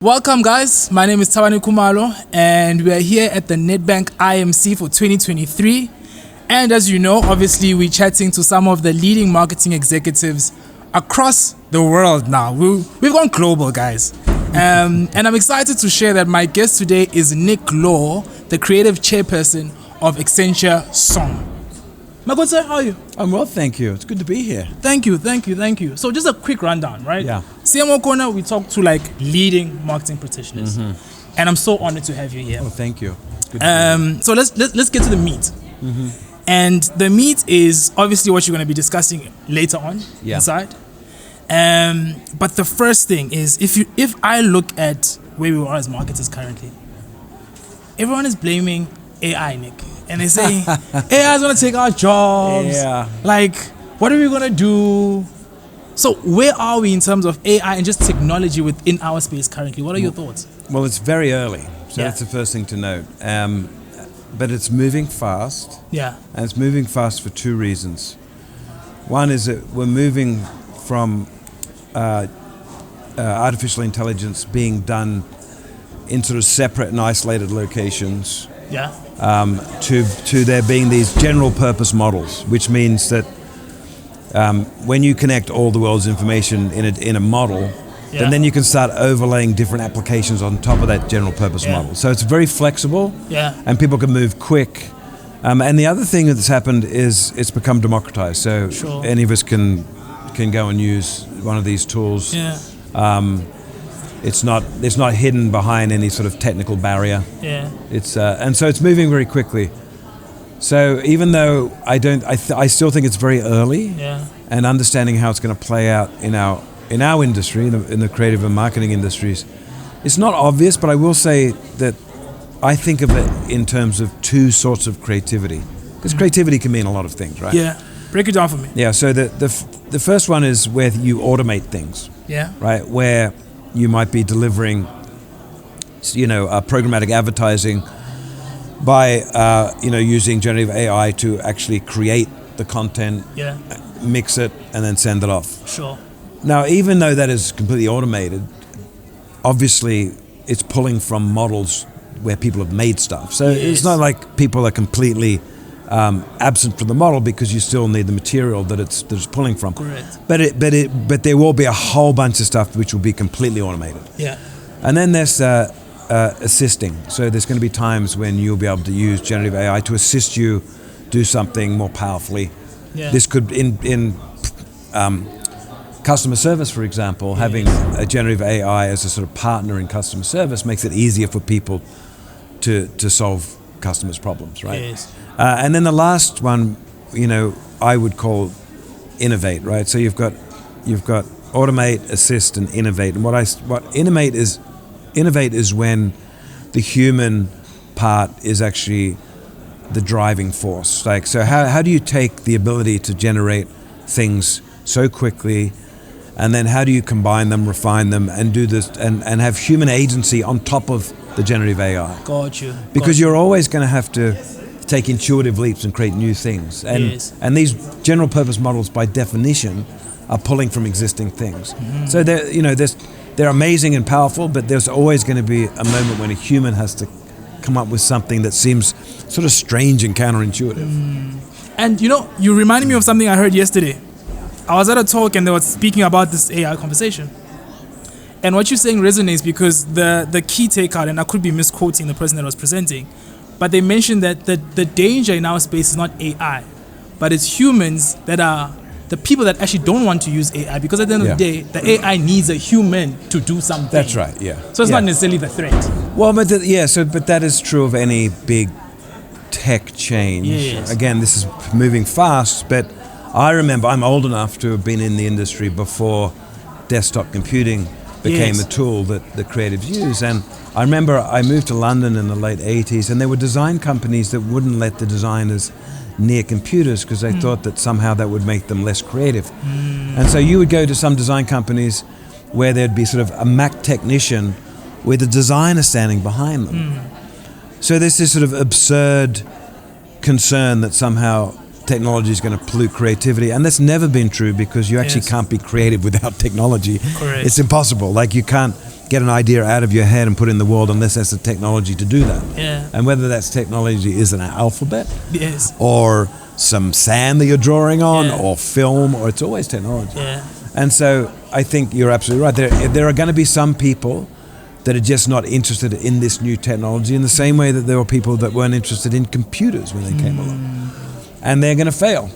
Welcome guys, my name is Tabani Kumalo and we are here at the Nedbank IMC for 2023, and as you know, obviously we're chatting to some of the leading marketing executives across the world now. We've gone global guys, and I'm excited to share that my guest today is Nick Law, the creative chairperson of Accenture Song. My good sir, how are you? I'm well, thank you. It's good to be here. Thank you. So just a quick rundown, right? Yeah. CMO Corner, we talk to like leading marketing practitioners, and I'm so honored to have you here. Oh, thank you. It's good to be here. So let's get to the meat. And the meat is obviously what you're going to be discussing later on inside. But the first thing is, if I look at where we are as marketers currently, everyone is blaming AI, Nick. And they say, AI is going to take our jobs. Yeah. Like, what are we going to do? So where are we in terms of AI and just technology within our space currently? What are your thoughts? Well, it's very early, so that's the first thing to note. But it's moving fast. Yeah. And it's moving fast for two reasons. One is that we're moving from artificial intelligence being done in sort of separate and isolated locations. Yeah. To there being these general purpose models, which means that when you connect all the world's information in a model, then you can start overlaying different applications on top of that general purpose model. So it's very flexible, and people can move quick. And the other thing that's happened is it's become democratized. So any of us can go and use one of these tools. It's not hidden behind any sort of technical barrier. It's and so it's moving very quickly. So even though I still think it's very early. And understanding how it's going to play out in our industry, in the creative and marketing industries, it's not obvious. But I will say that I think of it in terms of two sorts of creativity, because creativity can mean a lot of things, right? Yeah. Break it down for me. Yeah. So the first one is where you automate things. Right. Where you might be delivering, programmatic advertising by, using generative AI to actually create the content, mix it, and then send it off. Now, even though that is completely automated, obviously it's pulling from models where people have made stuff. So it's not like people are completely absent from the model, because you still need the material that it's pulling from. Correct. But there will be a whole bunch of stuff which will be completely automated. And then there's assisting. So there's going to be times when you'll be able to use generative AI to assist you do something more powerfully. This could in customer service, for example, having a generative AI as a sort of partner in customer service makes it easier for people to solve customers' problems, right? And then the last one, I would call innovate, right? So you've got automate, assist, and innovate. And what innovate is when the human part is actually the driving force. Like, so how do you take the ability to generate things so quickly, and then how do you combine them, refine them, and do this and have human agency on top of the generative AI? Got you. Because you're always going to have to take intuitive leaps and create new things. And these general purpose models, by definition, are pulling from existing things. So they're amazing and powerful, but there's always going to be a moment when a human has to come up with something that seems sort of strange and counterintuitive. And you reminded me of something I heard yesterday. I was at a talk and they were speaking about this AI conversation. And what you're saying resonates, because the key takeout, and I could be misquoting the person that was presenting, but they mentioned that the danger in our space is not AI, but it's humans that are the people that actually don't want to use AI, because at the end of the day, the AI needs a human to do something. That's right, So it's not necessarily the threat. Well, but that is true of any big tech change. Again, this is moving fast, but I remember, I'm old enough to have been in the industry before desktop computing became a tool that the creatives use. And I remember I moved to London in the late 80s, and there were design companies that wouldn't let the designers near computers because they thought that somehow that would make them less creative. And so you would go to some design companies where there'd be sort of a Mac technician with a designer standing behind them. So there's this sort of absurd concern that somehow technology is going to pollute creativity, and that's never been true, because you actually can't be creative without technology. Correct. It's impossible. Like, you can't get an idea out of your head and put it in the world unless there's the technology to do that. Yeah. And whether that's technology is an alphabet, Yes. or some sand that you're drawing on, Yeah. or film, or it's always technology. Yeah. And so I think you're absolutely right. There are going to be some people that are just not interested in this new technology in the same way that there were people that weren't interested in computers when they came along. And they're going to fail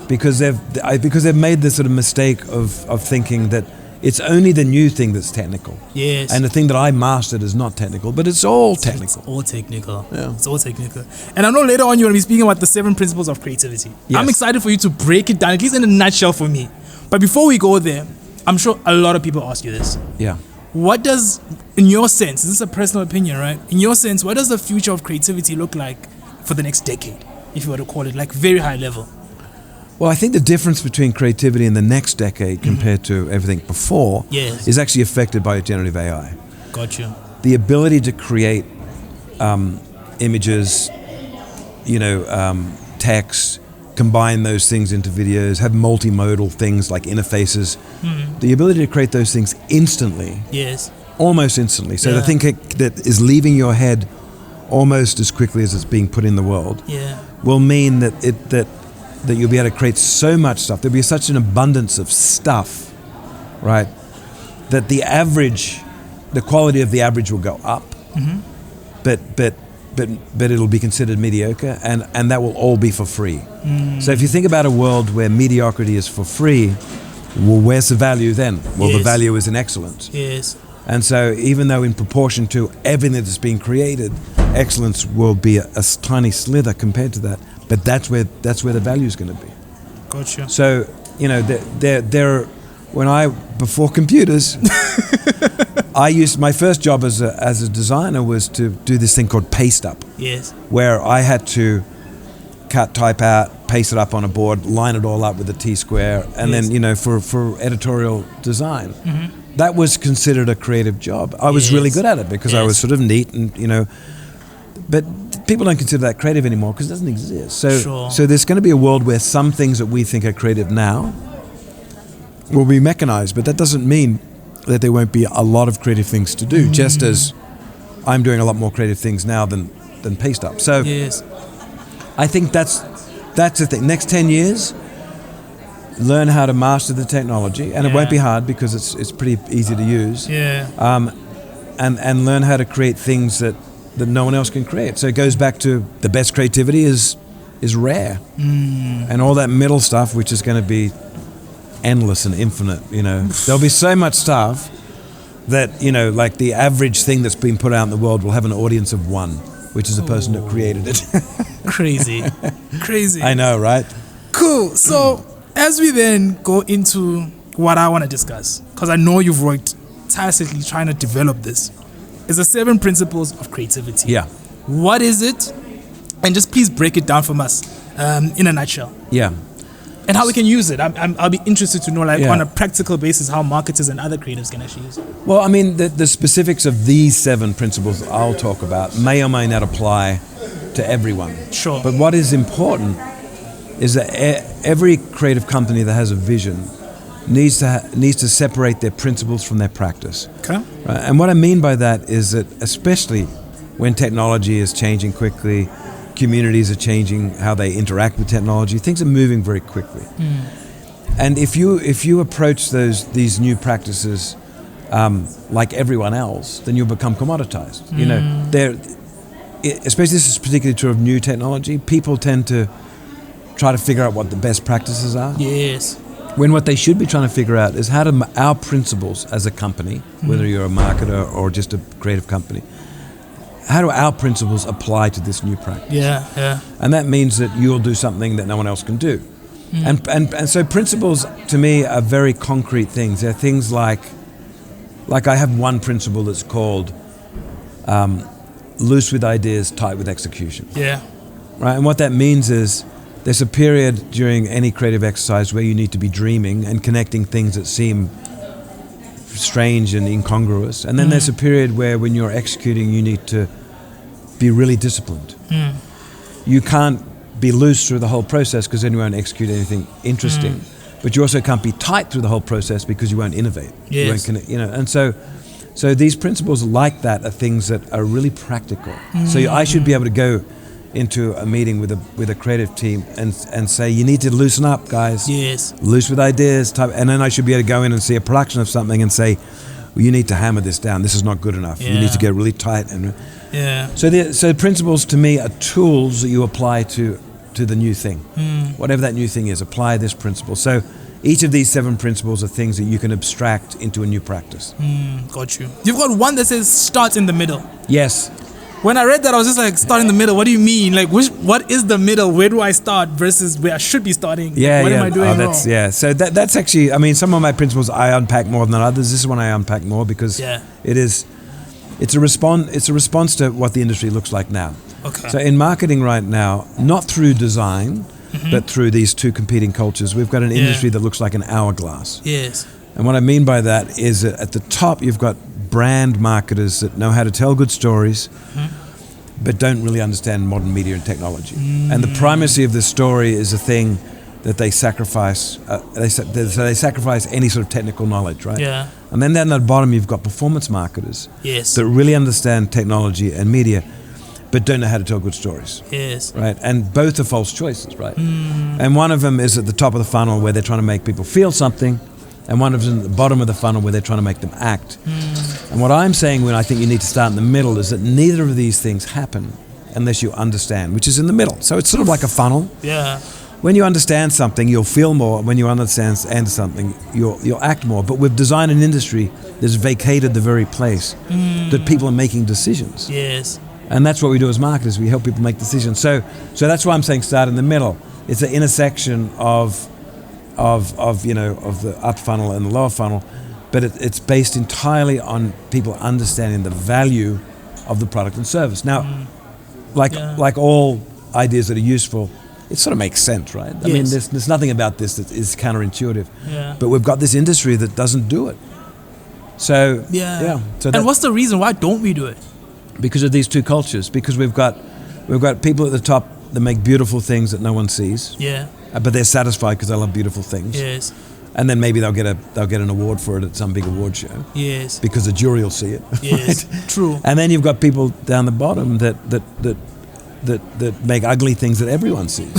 because they've made this sort of mistake of thinking that it's only the new thing that's technical. Yes. And the thing that I mastered is not technical, but it's all technical. It's all technical. Yeah. It's all technical. And I know later on you're going to be speaking about the 7 principles of creativity. Yes. I'm excited for you to break it down, at least in a nutshell for me. But before we go there, I'm sure a lot of people ask you this. Yeah. What does, in your sense, this is a personal opinion, right? In your sense, what does the future of creativity look like for the next decade, if you were to call it, like very high level? Well, I think the difference between creativity in the next decade compared to everything before Yes. is actually affected by generative AI. Got you. The ability to create images, text, combine those things into videos, have multimodal things like interfaces. The ability to create those things instantly, Yes. almost instantly. So Yeah. the thing that is leaving your head almost as quickly as it's being put in the world Yeah. will mean that you'll be able to create so much stuff. There'll be such an abundance of stuff, right? That the quality of the average will go up, but it'll be considered mediocre, and that will all be for free. So if you think about a world where mediocrity is for free, well, where's the value then? Well, the Yes. value is in excellence. Yes. And so even though in proportion to everything that's being created, excellence will be a tiny slither compared to that, but that's where the value is going to be. Got you. So, before computers, my first job as a designer was to do this thing called paste up, Yes. where I had to cut, type out, paste it up on a board, line it all up with a T-square, and Yes. then, for editorial design. That was considered a creative job. I was really Yes. good at it because I Yes. was sort of neat and, but people don't consider that creative anymore because it doesn't exist. Sure. So there's going to be a world where some things that we think are creative now will be mechanized, but that doesn't mean that there won't be a lot of creative things to do, just as I'm doing a lot more creative things now than paste up. So Yes. I think that's the thing. Next 10 years, learn how to master the technology, and it won't be hard because it's pretty easy to use. Yeah. And learn how to create things that no one else can create. So it goes back to the best creativity is rare, and all that middle stuff, which is going to be endless and infinite. There'll be so much stuff that like the average thing that's been put out in the world will have an audience of one, which is the person that created it. Crazy. Crazy. I know, right? Cool. So as we then go into what I want to discuss, because I know you've worked tirelessly trying to develop this, is the 7 principles of creativity. Yeah. What is it? And just please break it down from us in a nutshell. Yeah. And how we can use it. I'll be interested to know, Yeah. on a practical basis, how marketers and other creatives can actually use it. Well, I mean, the specifics of these 7 principles I'll talk about may or may not apply to everyone. Sure. But what is important is that every creative company that has a vision needs to separate their principles from their practice. Okay. Right? And what I mean by that is that especially when technology is changing quickly, communities are changing how they interact with technology, things are moving very quickly. And if you approach these new practices like everyone else, then you'll become commoditized. Especially this is particularly true of new technology. People tend to try to figure out what the best practices are. Yes. When what they should be trying to figure out is how do our principles as a company, whether you're a marketer or just a creative company, how do our principles apply to this new practice? Yeah. And that means that you'll do something that no one else can do. And so principles to me are very concrete things. They're things like I have one principle that's called loose with ideas, tight with execution. Yeah. Right? And what that means is there's a period during any creative exercise where you need to be dreaming and connecting things that seem strange and incongruous. And then there's a period where when you're executing, you need to be really disciplined. You can't be loose through the whole process because then you won't execute anything interesting. But you also can't be tight through the whole process because you won't innovate. Yes. You won't and so So these principles like that are things that are really practical. So I should be able to go into a meeting with a creative team and say, you need to loosen up, guys. Yes. Loose with ideas. And then I should be able to go in and see a production of something and say, well, you need to hammer this down. This is not good enough. You need to get really tight. So principles to me are tools that you apply to the new thing. Whatever that new thing is, apply this principle. So each of these 7 principles are things that you can abstract into a new practice. Got you. You've got one that says start in the middle. Yes. When I read that, I was just like, start in the middle. What do you mean? Like, what is the middle? Where do I start versus where I should be starting? What am I doing wrong? Yeah. So that's actually, I mean, some of my principles I unpack more than others. This is one I unpack more because it's a response to what the industry looks like now. Okay. So in marketing right now, not through design, but through these 2 competing cultures, we've got an industry that looks like an hourglass. Yes. And what I mean by that is that at the top, you've got brand marketers that know how to tell good stories, but don't really understand modern media and technology. And the primacy of the story is a thing that they sacrifice. They sacrifice any sort of technical knowledge, right? Yeah. And then down at the bottom, you've got performance marketers that really understand technology and media, but don't know how to tell good stories. Yes. Right? And both are false choices, right? And one of them is at the top of the funnel where they're trying to make people feel something, and one of them is at the bottom of the funnel where they're trying to make them act. And what I'm saying when I think you need to start in the middle is that neither of these things happen unless you understand, which is in the middle. So it's sort of like a funnel. Yeah. When you understand something, you'll feel more. When you understand something, you'll act more. But we've designed an industry that's vacated the very place that people are making decisions. Yes. And that's what we do as marketers. We help people make decisions. So that's why I'm saying start in the middle. It's the intersection of the up funnel and the lower funnel, but it's based entirely on people understanding the value of the product and service. Now, like all ideas that are useful, it sort of makes sense, right? I mean, there's nothing about this that is counterintuitive. Yeah. But we've got this industry that doesn't do it. So So and what's the reason? Why don't we do it? Because of these 2 cultures. Because we've got people at the top that make beautiful things that no one sees. Yeah. But they're satisfied because they love beautiful things. Yes. And then maybe they'll get an award for it at some big award show. Yes. Because the jury will see it. Yes. Right? True. And then you've got people down the bottom that make ugly things that everyone sees.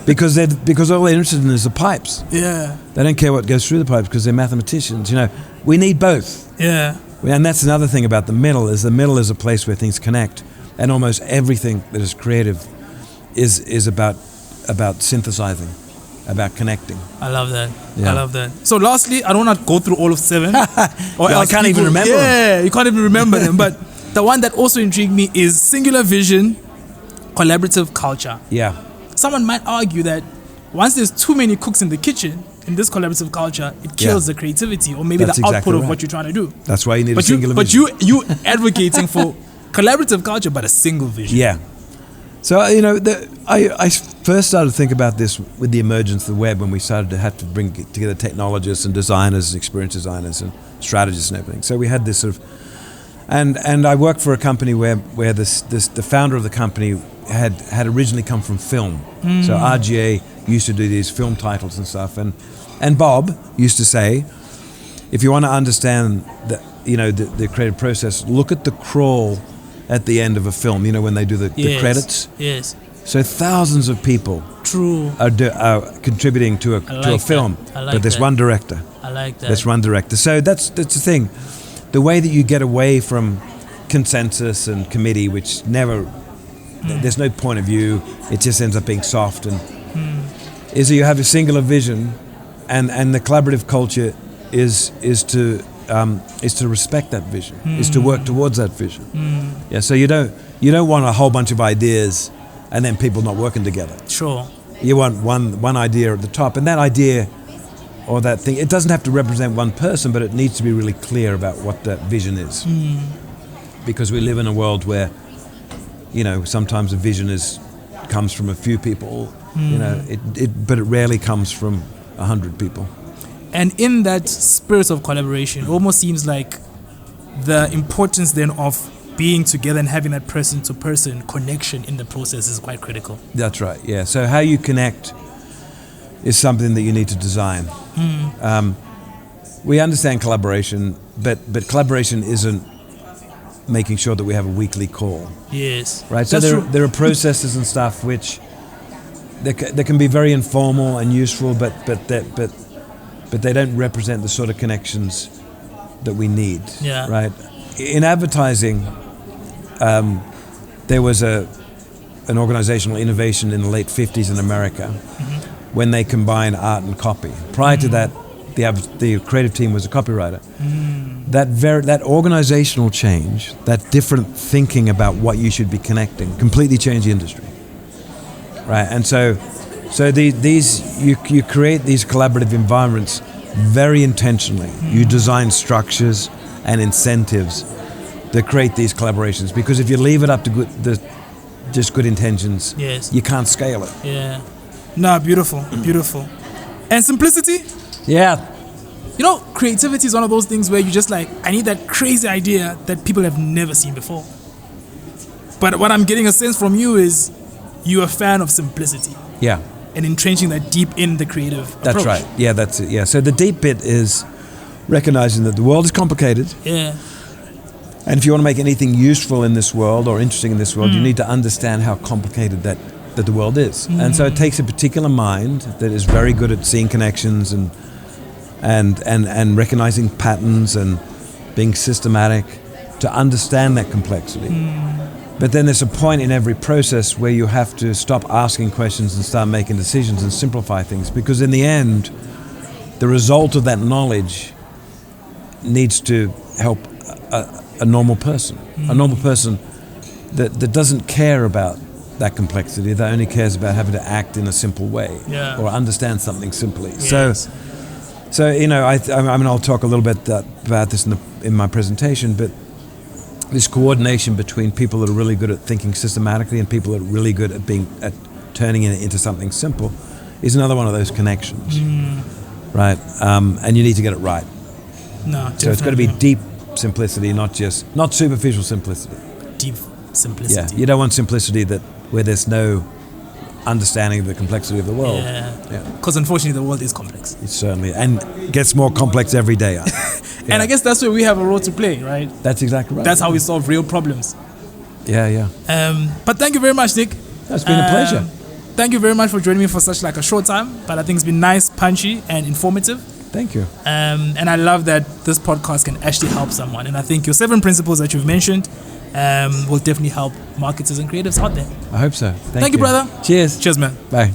because all they're interested in is the pipes. Yeah. They don't care what goes through the pipes because they're mathematicians. We need both. Yeah. And that's another thing about the middle is a place where things connect, and almost everything that is creative is about synthesizing, about connecting. I love that. Yeah. I love that. So lastly, I don't want to go through all of 7. I can't even remember them. Yeah, you can't even remember them. But the one that also intrigued me is singular vision, collaborative culture. Yeah. Someone might argue that once there's too many cooks in the kitchen, in this collaborative culture, it kills the creativity or maybe the output of what you're trying to do. That's why you need a singular vision. But you advocating for collaborative culture, but a single vision. Yeah. So, I first started to think about this with the emergence of the web when we started to have to bring together technologists and designers, experience designers and strategists and everything. So we had this sort of, and I worked for a company where the founder of the company had originally come from film. So RGA used to do these film titles and stuff, and Bob used to say, if you want to understand the creative process, look at the crawl at the end of a film, when they do the credits. Yes. So thousands of people are contributing to a film, but there's one director. I like that. There's one director. So that's the thing. The way that you get away from consensus and committee, which never, there's no point of view, it just ends up being soft, and is that you have a singular vision, and the collaborative culture is to respect that vision, is to work towards that vision. Yeah, so you don't want a whole bunch of ideas and then people not working together. Sure. You want one idea at the top, and that idea or that thing, it doesn't have to represent one person, but it needs to be really clear about what that vision is. Because we live in a world where, sometimes a vision comes from a few people, but it rarely comes from 100 people. And in that spirit of collaboration, it almost seems like the importance then of being together and having that person-to-person connection in the process is quite critical. That's right, yeah. So how you connect is something that you need to design. we understand collaboration, but collaboration isn't making sure that we have a weekly call. Yes. Right. So there are processes and stuff which they can be very informal and useful, but they don't represent the sort of connections that we need. Yeah. Right. In advertising, there was an organizational innovation in the late 50s in America when they combined art and copy. Prior to that, the creative team was a copywriter. That organizational change, that different thinking about what you should be connecting, completely changed the industry. Right, and so you create these collaborative environments very intentionally. You design structures and incentives that create these collaborations, because if you leave it up to just good intentions, yes, you can't scale it. Yeah. No, beautiful. And simplicity? Yeah. You know, creativity is one of those things where you just like, I need that crazy idea that people have never seen before. But what I'm getting a sense from you is you're a fan of simplicity. Yeah. And entrenching that deep in the creative approach. That's right. Yeah, that's it. Yeah. So the deep bit is recognizing that the world is complicated. Yeah. And if you want to make anything useful in this world or interesting in this world, you need to understand how complicated that the world is. And so it takes a particular mind that is very good at seeing connections and recognizing patterns and being systematic to understand that complexity. But then there's a point in every process where you have to stop asking questions and start making decisions and simplify things, because in the end, the result of that knowledge needs to help a normal person. A normal person that doesn't care about that complexity, that only cares about having to act in a simple way or understand something simply. Yes. So you know, I mean, I'll talk a little bit about this in my presentation, but this coordination between people that are really good at thinking systematically and people that are really good at turning it into something simple is another one of those connections, right? And you need to get it right. No, so it's got to be deep simplicity, not superficial simplicity. Deep simplicity. Yeah, you don't want simplicity where there's no understanding of the complexity of the world. Yeah. Because unfortunately, the world is complex. It certainly, and gets more complex every day. And I guess that's where we have a role to play, right? That's exactly right. That's how we solve real problems. Yeah. But thank you very much, Nick. It's been a pleasure. Thank you very much for joining me for such like a short time. But I think it's been nice, punchy, and informative. Thank you. And I love that this podcast can actually help someone. And I think your 7 principles that you've mentioned will definitely help marketers and creatives out there. I hope so. Thank you, brother. Cheers. Cheers, man. Bye.